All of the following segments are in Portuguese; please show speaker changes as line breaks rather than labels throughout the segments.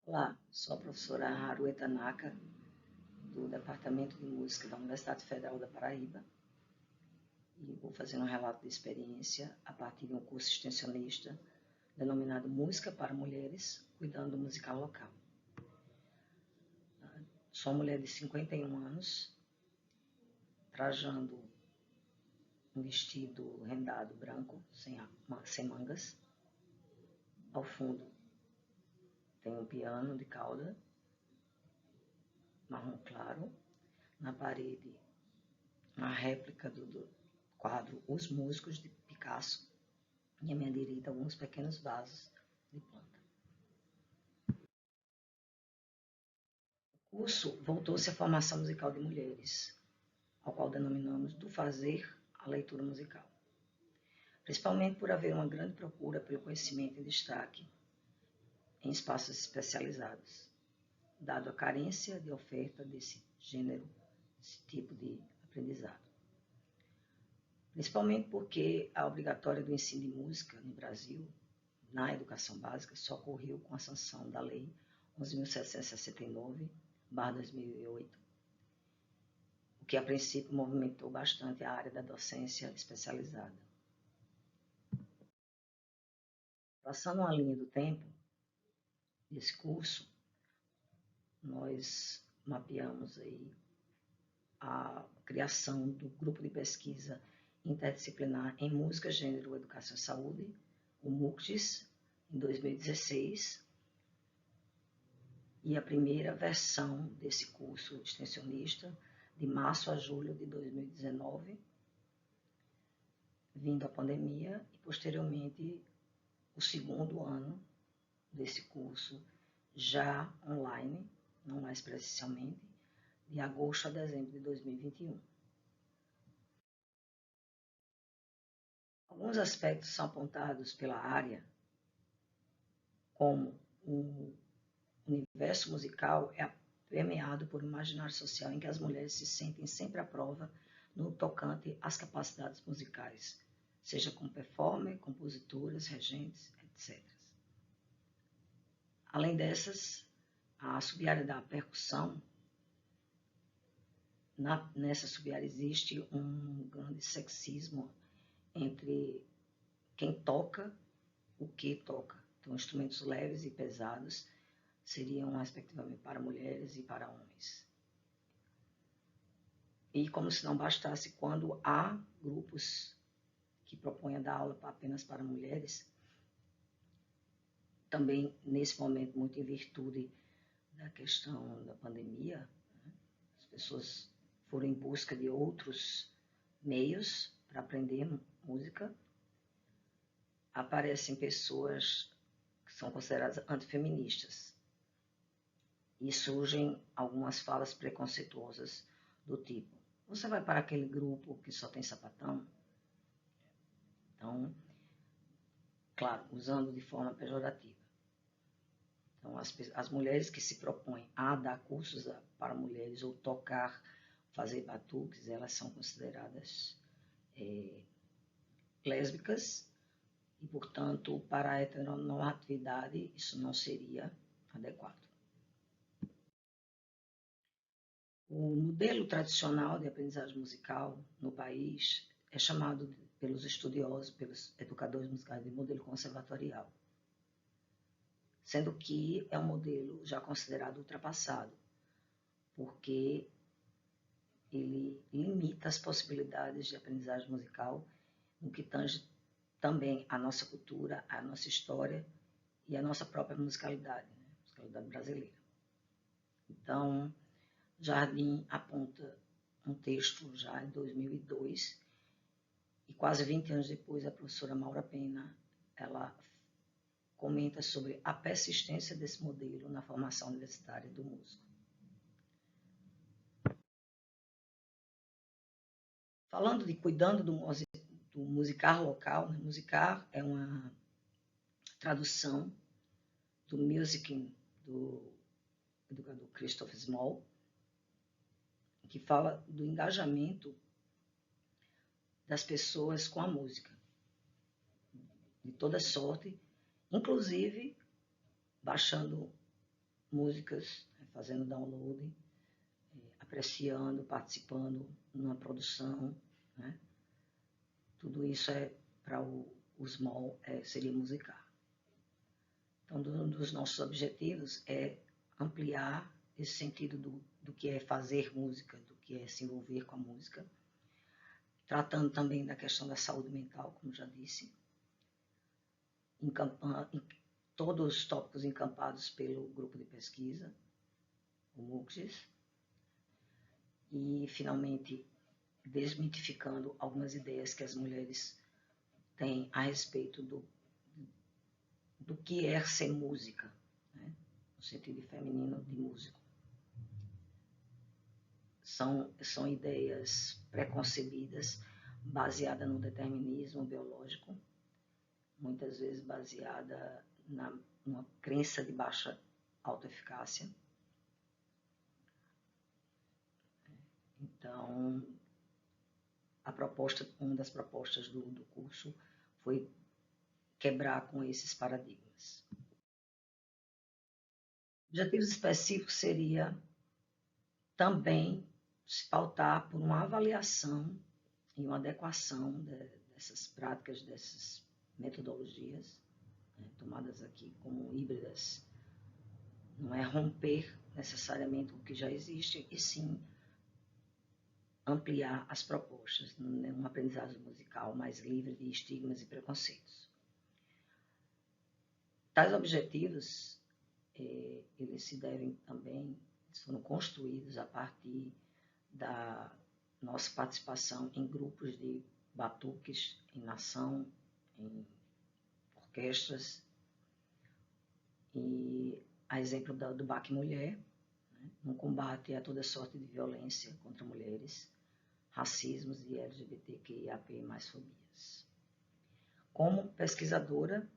Olá, sou a professora Haru Tanaka, do Departamento de Música da Universidade Federal da Paraíba, e vou fazer um relato de experiência a partir de um curso extensionista denominado Música para Mulheres, cuidando do musical local. Sou uma mulher de 51 anos, trajando um vestido rendado branco, sem mangas. Ao fundo tem um piano de cauda, marrom claro. Na parede, uma réplica do quadro Os Músicos, de Picasso, e à minha direita alguns pequenos vasos de planta. O curso voltou-se à formação musical de mulheres, ao qual denominamos do fazer a leitura musical, principalmente por haver uma grande procura pelo conhecimento em destaque em espaços especializados, dado a carência de oferta desse gênero, desse tipo de aprendizado. Principalmente porque a obrigatória do ensino de música no Brasil, na educação básica, só ocorreu com a sanção da Lei 11.769/2008, o que a princípio movimentou bastante a área da docência especializada. Passando uma linha do tempo desse curso, nós mapeamos aí a criação do grupo de pesquisa interdisciplinar em música, gênero, educação e saúde, o MUCGES, em 2016, e a primeira versão desse curso extensionista, de março a julho de 2019, vindo a pandemia, e posteriormente o segundo ano desse curso, já online, não mais presencialmente, de agosto a dezembro de 2021. Alguns aspectos são apontados pela área, como o universo musical é permeado por um imaginário social em que as mulheres se sentem sempre à prova no tocante às capacidades musicais, seja como performer, compositoras, regentes, etc. Além dessas, a sub-área da percussão, nessa sub-área existe um grande sexismo entre quem toca, o que toca. Então, instrumentos leves e pesados seriam respectivamente para mulheres e para homens. E como se não bastasse, quando há grupos que propõem dar aula apenas para mulheres, também nesse momento, muito em virtude da questão da pandemia, né, as pessoas foram em busca de outros meios para aprender música. Aparecem pessoas que são consideradas antifeministas e surgem algumas falas preconceituosas do tipo: você vai para aquele grupo que só tem sapatão? Então, claro, usando de forma pejorativa. Então, as mulheres que se propõem a dar cursos para mulheres ou tocar, fazer batuques, elas são consideradas lésbicas e, portanto, para a heteronormatividade isso não seria adequado. O modelo tradicional de aprendizagem musical no país é chamado pelos estudiosos, pelos educadores musicais, de modelo conservatorial, sendo que é um modelo já considerado ultrapassado, porque ele limita as possibilidades de aprendizagem musical no que tange também a nossa cultura, a nossa história e a nossa própria musicalidade, né? Musicalidade brasileira. Então, Jardim aponta um texto já em 2002, e quase 20 anos depois, a professora Maura Pena, ela comenta sobre a persistência desse modelo na formação universitária do músico. Falando de cuidando do musicar local, né? Musicar é uma tradução do Musicking, do educador Christoph Small, que fala do engajamento das pessoas com a música, de toda sorte, inclusive baixando músicas, fazendo download, apreciando, participando numa produção, né? Tudo isso para o SMAL seria musicar. Então, um dos nossos objetivos é ampliar esse sentido do que é fazer música, do que é se envolver com a música, tratando também da questão da saúde mental, como já disse, em todos os tópicos encampados pelo grupo de pesquisa, o MUCGES, e, finalmente, desmitificando algumas ideias que as mulheres têm a respeito do que é ser música, né? No sentido feminino de músico. São ideias preconcebidas, baseadas no determinismo biológico, muitas vezes baseada numa crença de baixa autoeficácia. Então, uma das propostas do curso foi quebrar com esses paradigmas. Objetivos específicos seria também se pautar por uma avaliação e uma adequação dessas práticas, dessas metodologias, né, tomadas aqui como híbridas. Não é romper necessariamente o que já existe, e sim ampliar as propostas, uma aprendizagem musical mais livre de estigmas e preconceitos. Tais objetivos, eles se devem também, foram construídos a partir da nossa participação em grupos de batuques, em nação, em orquestras, e a exemplo do BAC Mulher, né, no combate a toda sorte de violência contra mulheres, racismos e LGBTQIAP+ fobias. Como pesquisadora,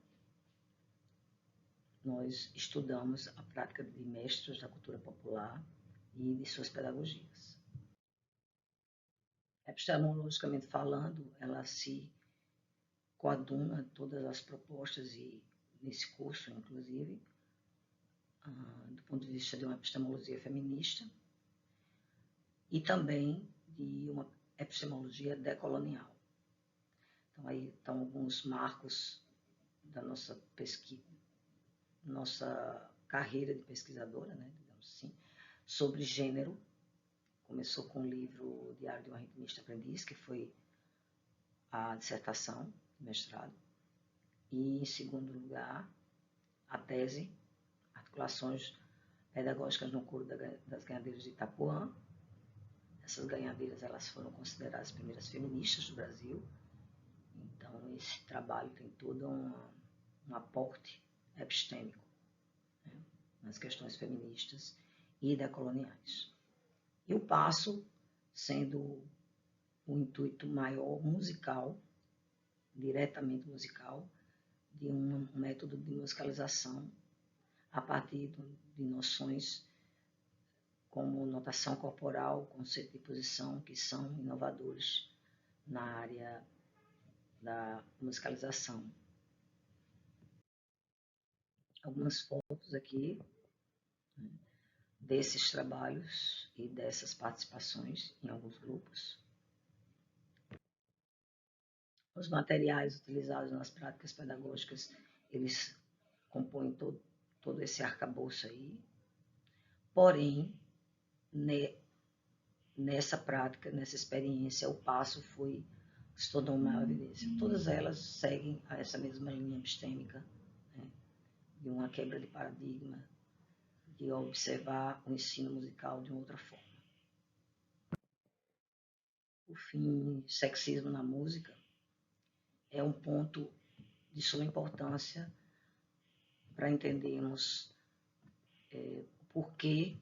nós estudamos a prática de mestres da cultura popular e de suas pedagogias. Epistemologicamente falando, ela se coaduna todas as propostas, e nesse curso, inclusive, do ponto de vista de uma epistemologia feminista e também de uma epistemologia decolonial. Então, aí estão alguns marcos da nossa pesquisa, nossa carreira de pesquisadora, né, digamos assim, sobre gênero. Começou com o livro Diário de uma Ritmista Aprendiz, que foi a dissertação de mestrado. E, em segundo lugar, a tese, Articulações Pedagógicas no Coro das Ganhadeiras de Itapuã. Essas ganhadeiras, elas foram consideradas as primeiras feministas do Brasil. Então, esse trabalho tem todo um aporte epistêmico, né, nas questões feministas e decoloniais. E o passo sendo o intuito maior musical, diretamente musical, de um método de musicalização a partir de noções como notação corporal, conceito de posição, que são inovadores na área da musicalização. Algumas fotos aqui, né, desses trabalhos e dessas participações em alguns grupos. Os materiais utilizados nas práticas pedagógicas, eles compõem todo esse arcabouço aí. Porém, nessa prática, nessa experiência, o passo se tornou uma evidência. Todas elas seguem a essa mesma linha epistêmica, né, de uma quebra de paradigma, de observar o ensino musical de uma outra forma. Por fim, sexismo na música é um ponto de suma importância para entendermos o porquê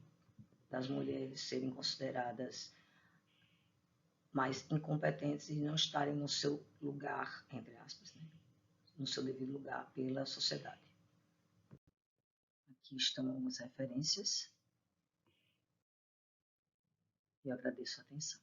das mulheres serem consideradas mais incompetentes e não estarem no seu lugar, entre aspas, né, no seu devido lugar pela sociedade. Aqui estão algumas referências e eu agradeço a atenção.